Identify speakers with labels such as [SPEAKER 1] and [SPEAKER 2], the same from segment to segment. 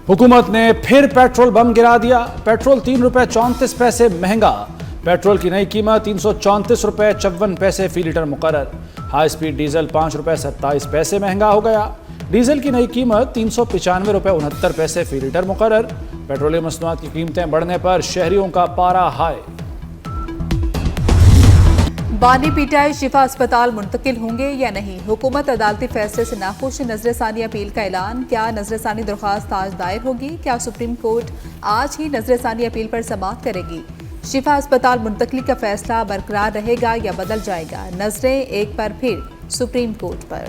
[SPEAKER 1] हुकूमत ने फिर पेट्रोल बम गिरा दिया। पेट्रोल ₹3.34 महंगा। पेट्रोल की नई कीमत ₹334.54 फी लीटर मुकर्रर। हाई स्पीड डीजल ₹5.27 महंगा हो गया। डीजल की नई कीमत ₹395.69 फी लीटर मुकर्रर। पेट्रोलियम मसनूआत की कीमतें बढ़ने पर शहरियों का पारा हाई।
[SPEAKER 2] बानी पीटीआई शिफा अस्पताल मुंतकिल होंगे या नहीं, हुकूमत अदालती फैसले से नाखुश। नजरसानी अपील का ऐलान। क्या नजरसानी दरख्वास्त आज दायर होगी? क्या सुप्रीम कोर्ट आज ही नजरसानी अपील पर समाअत करेगी? शिफा अस्पताल मुंतकली का फैसला बरकरार रहेगा या बदल जाएगा? नजरें एक बार फिर सुप्रीम कोर्ट पर।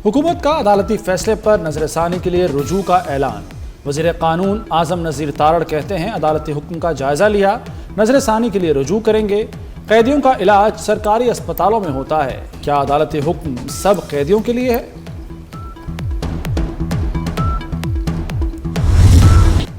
[SPEAKER 1] हुकूमत का अदालती फैसले पर नजरसानी के लिए रुजू का ऐलान। वज़ीर कानून आज़म नज़ीर तारड़ कहते हैं, अदालती हुक्म का जायजा लिया, नजरसानी के लिए रुजू करेंगे। कैदियों का इलाज सरकारी अस्पतालों में होता है, क्या अदालती हुक्म सब कैदियों के लिए है?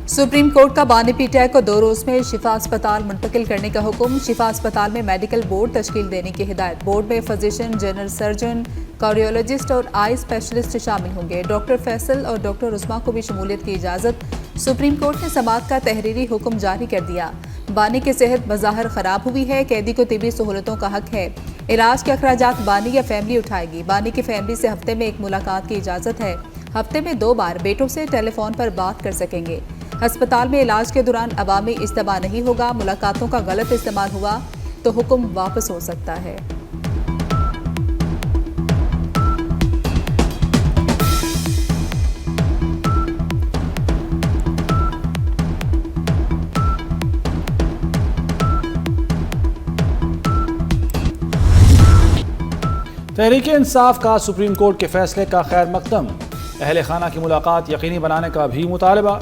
[SPEAKER 2] सुप्रीम कोर्ट का बानी पीटीआई को 2 रोज में शिफा अस्पताल मुंतकिल करने का हुक्म। शिफा अस्पताल में मेडिकल बोर्ड तश्कील देने की हिदायत। बोर्ड में फिजिशियन, जनरल सर्जन, कार्डियोलॉजिस्ट और आई स्पेशलिस्ट शामिल होंगे। डॉक्टर फैसल और डॉक्टर उस्मा को भी शमूलियत की इजाज़त। सुप्रीम कोर्ट ने समाअत का तहरीरी हुक्म जारी कर दिया। बानी की सेहत बज़ाहिर ख़राब हुई है, कैदी को तिबी सहूलतों का हक है। इलाज के अखराजात बानी या फैमिली उठाएगी। बानी की फैमिली से हफ्ते में एक मुलाकात की इजाज़त है। हफ्ते में 2 बार बेटों से टेलीफोन पर बात कर सकेंगे। अस्पताल में इलाज के दौरान अवामी इस्तेमाल नहीं होगा। मुलाकातों का गलत इस्तेमाल हुआ तो हुक्म वापस हो सकता है।
[SPEAKER 1] तहरीक इंसाफ का सुप्रीम कोर्ट के फैसले का खैर मकदम। अहले खाना की मुलाकात यकीनी बनाने का भी मुतालबा।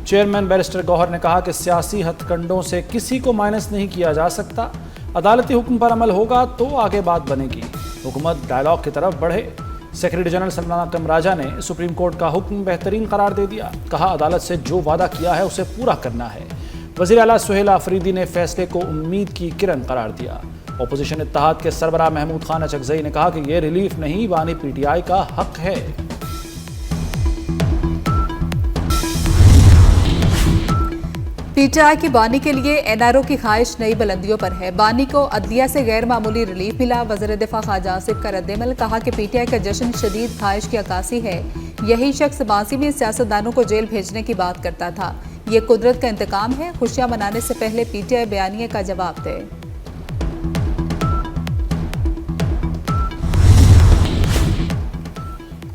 [SPEAKER 1] चेयरमैन बैरिस्टर गौहर ने कहा कि सियासी हथकंडों से किसी को माइनस नहीं किया जा सकता। अदालती हुक्म पर अमल होगा तो आगे बात बनेगी। हुकूमत डायलॉग की तरफ बढ़े। सेक्रेटरी जनरल सलमान अकरम राजा ने सुप्रीम कोर्ट का हुक्म बेहतरीन करार दे दिया। कहा, अदालत से जो वादा किया है उसे पूरा करना है। वज़ीर आला सुहेल आफरीदी ने फैसले को उम्मीद की किरण करार दिया। अपोजिशन इत्तेहाद के सरबराह महमूद खान अचकज़ई ने कहा कि यह रिलीफ नहीं, बानी पीटीआई का हक है।
[SPEAKER 2] पीटीआई की बानी के लिए एनआरओ की ख्वाहिश नई बुलंदियों पर है। बानी को अदलिया से गैर मामूली रिलीफ मिला। वज़ीर दिफा ख्वाजा आसिफ का रद्देमल। कहा कि पीटीआई का जश्न शदीद ख्वाहिश की अक्कासी है। यही शख्स माजी में सियासतदानों को जेल भेजने की बात करता था। ये कुदरत का इंतकाम है। खुशियां मनाने से पहले पीटीआई बयानिए का जवाब दे।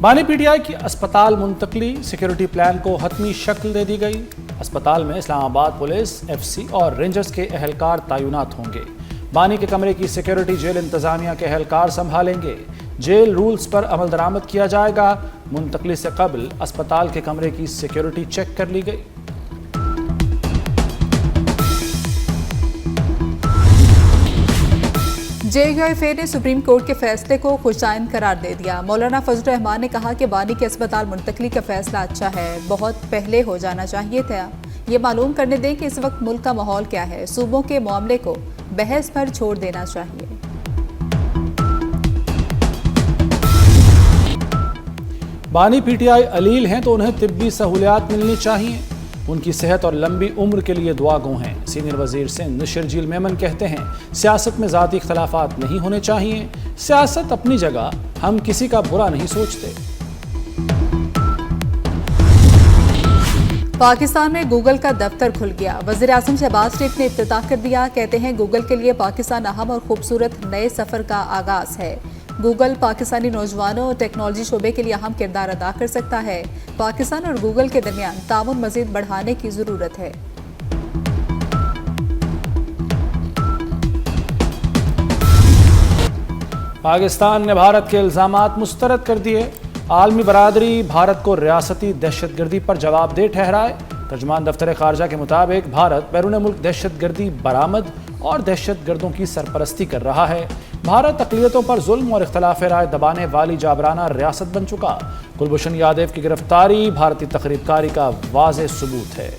[SPEAKER 1] बानी पीटीआई की अस्पताल मुंतकली, सिक्योरिटी प्लान को हतमी शक्ल दे दी गई। अस्पताल में इस्लामाबाद पुलिस, एफसी और रेंजर्स के एहलकार तैनात होंगे। बानी के कमरे की सिक्योरिटी जेल इंतजामिया के एहलकार संभालेंगे। जेल रूल्स पर अमल दरामद किया जाएगा। मुंतकली से कबल अस्पताल के कमरे की सिक्योरिटी चेक कर ली गई।
[SPEAKER 2] जेयूआईफे ने सुप्रीम कोर्ट के फैसले को खुशाइन करार दे दिया। मौलाना फजल रहमान ने कहा कि बानी के अस्पताल मुंतकली का फैसला अच्छा है, बहुत पहले हो जाना चाहिए था। ये मालूम करने दें कि इस वक्त मुल्क का माहौल क्या है। सूबों के मामले को बहस पर छोड़ देना चाहिए।
[SPEAKER 1] बानी पीटीआई अलील हैं तो उन्हें तिब्बी सहूलियात मिलनी चाहिए। उनकी सेहत और लंबी उम्र के लिए दुआ गो हैं। सीनियर वजीर सिंध शर्जील मेमन कहते हैं, सियासत में ज़ाती इख्तलाफात नहीं होने चाहिए। सियासत अपनी जगह, हम किसी का बुरा नहीं सोचते।
[SPEAKER 2] पाकिस्तान में गूगल का दफ्तर खुल गया। वज़ीर आज़म शहबाज शरीफ ने इफ्तिताह कर दिया। कहते हैं, गूगल के लिए पाकिस्तान अहम और खूबसूरत नए सफ़र का आगाज़ है। गूगल पाकिस्तानी नौजवानों और टेक्नोलॉजी शोबे के लिए अहम किरदार अदा कर सकता है। पाकिस्तान और गूगल के दरमियान ताउन मज़ीद बढ़ाने की ज़रूरत है।
[SPEAKER 1] पाकिस्तान ने भारत के इल्ज़ामात मुस्तरद कर दिए। आलमी बरादरी भारत को रियासती दहशतगर्दी पर जवाबदेह ठहराए। तर्जुमान दफ्तर खारजा के मुताबिक भारत बैरून मुल्क दहशतगर्दी बरामद और दहशतगर्दों की सरपरस्ती कर रहा है। भारत अक़लियतों पर जुल्म और इख्तलाफ राय दबाने वाली जाबराना रियासत बन चुका। कुलभूषण यादव की गिरफ्तारी भारतीय तखरीबकारी का वाज़ेह सबूत है।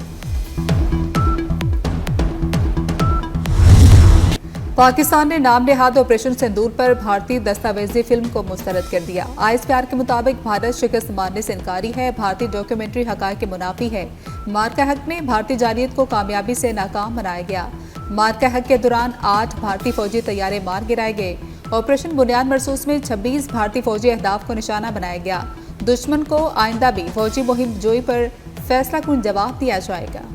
[SPEAKER 2] पाकिस्तान ने नाम नेहाद ऑपरेशन सिंदूर पर भारतीय दस्तावेजी फिल्म को मुस्तरद कर दिया। आइस प्यार के मुताबिक भारत शिकस्त मानने से इनकारी है। भारतीय डॉक्यूमेंट्री हक़ाइक़ के मुनाफी है। मार्का हक में भारतीय जालियत को कामयाबी से नाकाम बनाया गया। मार्का हक के दौरान 8 भारतीय फौजी तैयारे मार गिराए गए। ऑपरेशन बुनियाद मरसूस में 26 भारतीय फौजी अहदाफ को निशाना बनाया गया। दुश्मन को आइंदा भी फौजी मुहिम जोई पर फैसलाकुन जवाब दिया जाएगा।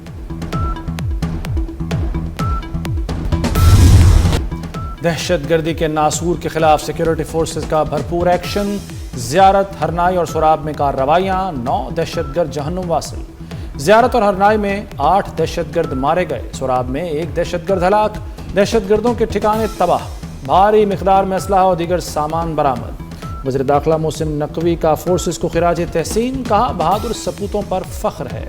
[SPEAKER 1] दहशतगर्दी के नासूर के खिलाफ सिक्योरिटी फोर्सेज का भरपूर एक्शन। ज़ियारत, हरनाई और सुराब में कार्रवाइयाँ। 9 दहशतगर्द जहन्नुम वासिल। ज़ियारत और हरनाई में 8 दहशतगर्द मारे गए। सुराब में 1 दहशतगर्द हलाक। दहशतगर्दों के ठिकाने तबाह। भारी मिकदार में असलहा और दीगर सामान बरामद। वज़ीर दाखिला मोहसिन नकवी का फोर्सेज को खिराज तहसीन। कहा, बहादुर सपूतों पर फख्र है।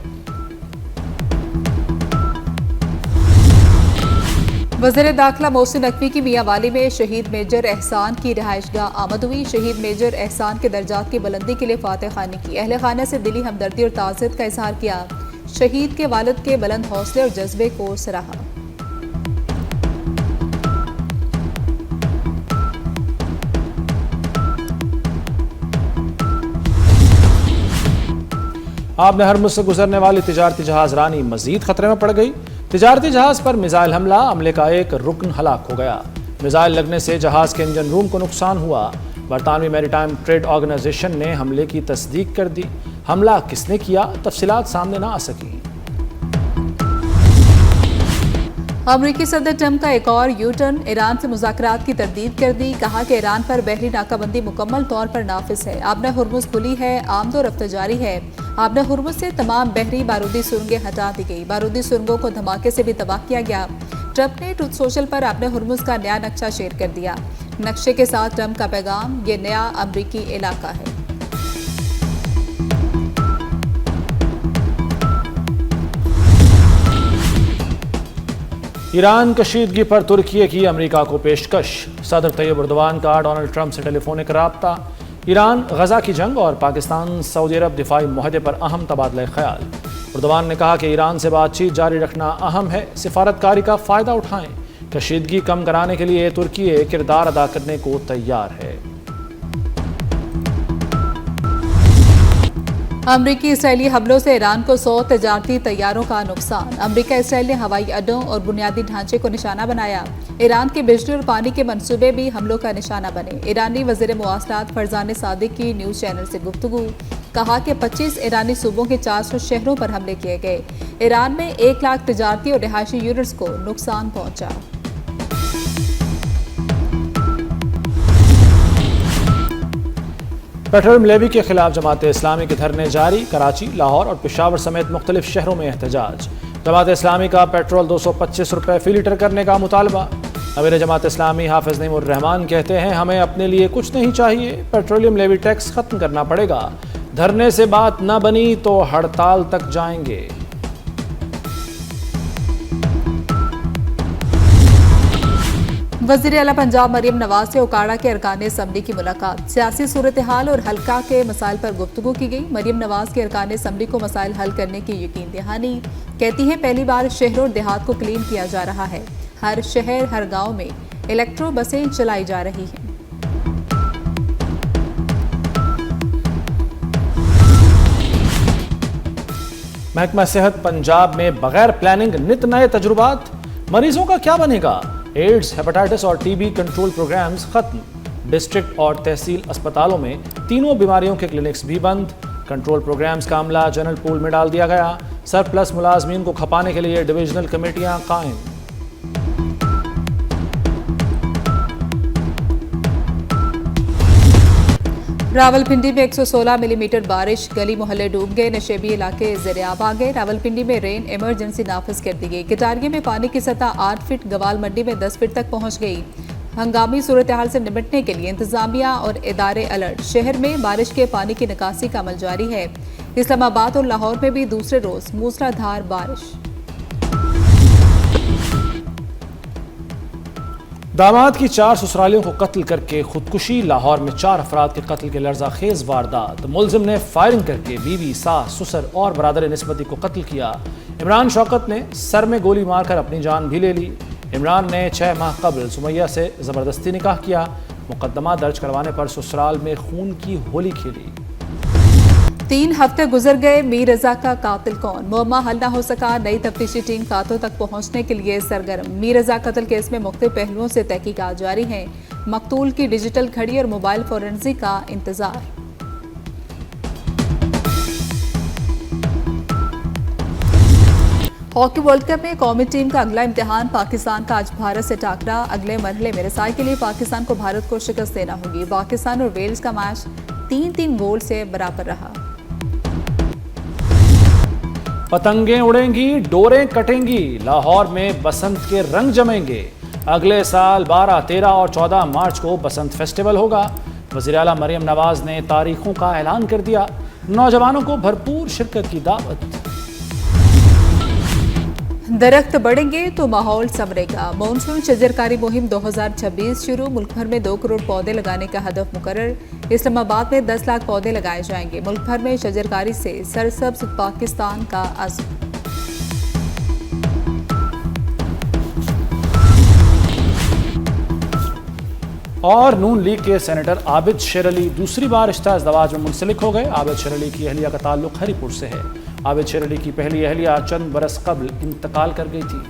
[SPEAKER 2] वज़ीर दाखिला मोहसिन नकवी की मियांवाली में शहीद मेजर एहसान की रिहाइशगाह आमद हुई। शहीद मेजर एहसान के दर्जात की बुलंदी के लिए फातह खानी की। अहले खाना से दिली हमदर्दी और ताज़ियत का इजहार किया। शहीद के वालिद के बुलंद हौसले और जज्बे को सराहा।
[SPEAKER 1] आबने हरमुज से गुजरने वाली तिजारती जहाज रानी मजीद खतरे में पड़ गई। तिजारती जहाज पर मिसाइल हमला, अमले का एक रुकन हलाक हो गया। मिसाइल लगने से जहाज के इंजन रूम को नुकसान हुआ। बरतानवी मैरीटाइम ट्रेड ऑर्गेनाइजेशन ने हमले की तस्दीक कर दी। हमला किसने किया, तफसीलात सामने ना आ सकी।
[SPEAKER 2] अमरीकी सदर ट्रंप का एक और यू टर्न। ईरान से मुज़ाकरात की तरदीद कर दी। कहा कि ईरान पर बहरी नाकाबंदी मुकम्मल तौर पर नाफिज है। आबना हुर्मुज़ खुली है, आमद और रफ्त जारी है। आबना हुर्मुज़ से तमाम बहरी बारूदी सुरंगें हटा दी गई। बारूदी सुरंगों को धमाके से भी तबाह किया गया। ट्रंप ने ट्रूथ सोशल पर आबना हुर्मुज़ का नया नक्शा शेयर कर दिया। नक्शे के साथ ट्रंप का पैगाम, ये नया अमरीकी इलाका है।
[SPEAKER 1] ईरान कशीदगी पर तुर्की की अमेरिका को पेशकश। सदर तैयब एर्दोगान का डोनाल्ड ट्रंप से टेलीफोनिक राब्ता। ईरान गजा की जंग और पाकिस्तान सऊदी अरब दिफाई मुआहदे पर अहम तबादला ख्याल। एर्दोगान ने कहा कि ईरान से बातचीत जारी रखना अहम है, सिफारतकारी का फ़ायदा उठाएं। कशीदगी कम कराने के लिए तुर्की किरदार अदा करने को तैयार है।
[SPEAKER 2] अमरीकी इसराइली हमलों से ईरान को 100 तजारती तैयारों का नुकसान। अमरीका इसराइल ने हवाई अड्डों और बुनियादी ढांचे को निशाना बनाया। ईरान के बिजली और पानी के मंसूबे भी हमलों का निशाना बने। ईरानी वज़ीर मुवासलात फरजान सादिक की न्यूज़ चैनल से गुफ्तगू। कहा कि 25 ईरानी सूबों के 400 शहरों पर हमले किए गए। ईरान में 1 लाख तजारती और रिहायशी यूनिट्स को नुकसान पहुंचा।
[SPEAKER 1] पेट्रोलियम लेवी के खिलाफ जमात इस्लामी के धरने जारी। कराची, लाहौर और पेशावर समेत मुख्तलिफ शहरों में एहतजाज। जमात इस्लामी का पेट्रोल 225 रुपये फी लीटर करने का मुतालबा। अमीर जमात इस्लामी हाफिज नईमुर रहमान कहते हैं, हमें अपने लिए कुछ नहीं चाहिए, पेट्रोलियम लेवी टैक्स खत्म करना पड़ेगा। धरने से बात न बनी तो हड़ताल तक जाएंगे।
[SPEAKER 2] वज़ीर आला पंजाब मरियम नवाज से उकाड़ा के अरकान असम्बली की मुलाकात। सियासी सूरत हाल और हल्का के मसाइल पर गुफ्तगू की गई। मरियम नवाज के अरकान असम्बली को मसाइल हल करने की यकीन दहानी। कहती हैं, पहली बार शहरों और देहात को क्लीन किया जा रहा है। हर शहर, हर गाँव में इलेक्ट्रो बसें चलाई जा रही हैं।
[SPEAKER 1] महकमा सेहत पंजाब में बगैर प्लानिंग नित नए तजुर्बात। मरीजों का क्या बनेगा। एड्स, हेपेटाइटिस और टीबी कंट्रोल प्रोग्राम्स खत्म। डिस्ट्रिक्ट और तहसील अस्पतालों में तीनों बीमारियों के क्लिनिक्स भी बंद। कंट्रोल प्रोग्राम्स का अमला जनरल पूल में डाल दिया गया। सरप्लस मुलाजमीन को खपाने के लिए डिविजनल कमेटियां कायम।
[SPEAKER 2] रावलपिंडी में 116 मिलीमीटर बारिश। गली मोहल्ले डूब गए। नशेबी इलाके ज़ेरियाब आ गए। रावलपिंडी में रेन इमरजेंसी नाफिज कर दी गई। कटारिया में पानी की सतह 8 फीट, गवाल मंडी में 10 फीट तक पहुंच गई। हंगामी सूरत हाल से निपटने के लिए इंतजामिया और इदारे अलर्ट। शहर में बारिश के पानी की निकासी का अमल जारी है। इस्लामाबाद और लाहौर में भी दूसरे रोज मूसलाधार बारिश।
[SPEAKER 1] दामाद की 4 ससुरालियों को कत्ल करके खुदकुशी। लाहौर में 4 अफराद के कत्ल के लर्जाखेज वारदात। मुलजिम ने फायरिंग करके बीवी, सास, ससुर और बरादर निस्बती को कत्ल किया। इमरान शौकत ने सर में गोली मारकर अपनी जान भी ले ली। इमरान ने 6 माह कबल सुमैया से ज़बरदस्ती निकाह किया। मुकदमा दर्ज करवाने पर ससुराल में खून की होली खेली।
[SPEAKER 2] 3 हफ्ते गुजर गए, मीर रजा का कातिल कौन? मुअम्मा हल न हो सका। नई तफ्तीशी टीम कातों तक पहुंचने के लिए सरगर्म। मीर रजा कत्ल केस में मुख्तलिफ पहलुओं से तहकीकात जारी है। मकतूल की डिजिटल घड़ी और मोबाइल फोरेंसिक का इंतजार। हॉकी वर्ल्ड कप में कौमी टीम का अगला इम्तिहान पाकिस्तान का आज भारत से टाकरा। अगले मरहले में रसाई के लिए पाकिस्तान को भारत को शिकस्त देना होगी। पाकिस्तान और वेल्स का मैच 3-3 गोल से बराबर रहा।
[SPEAKER 1] पतंगें उड़ेंगी, डोरें कटेंगी, लाहौर में बसंत के रंग जमेंगे। अगले साल 12, 13 और 14 मार्च को बसंत फेस्टिवल होगा। वज़ीर आला मरियम नवाज ने तारीखों का ऐलान कर दिया। नौजवानों को भरपूर शिरकत की दावत।
[SPEAKER 2] दरख्त बढ़ेंगे तो माहौल संवरेगा। मानसून शजरकारी मुहिम 2026 शुरू। मुल्क भर में 2 करोड़ पौधे लगाने का हदफ मुकर्रर। इस्लामाबाद में 10 लाख पौधे लगाए जाएंगे। मुल्क भर में शजरकारी से सरसब्ज पाकिस्तान का अज़्म।
[SPEAKER 1] और नून लीग के सेनेटर आबिद शेर अली दूसरी बार रिश्ता इज़्दवाज में मुंसलिक हो गए। आबिद शेर अली की अहलिया का ताल्लुक हरीपुर से है। आबिद शेर अली की पहली अहलिया चंद बरस कबल इंतकाल कर गई थी।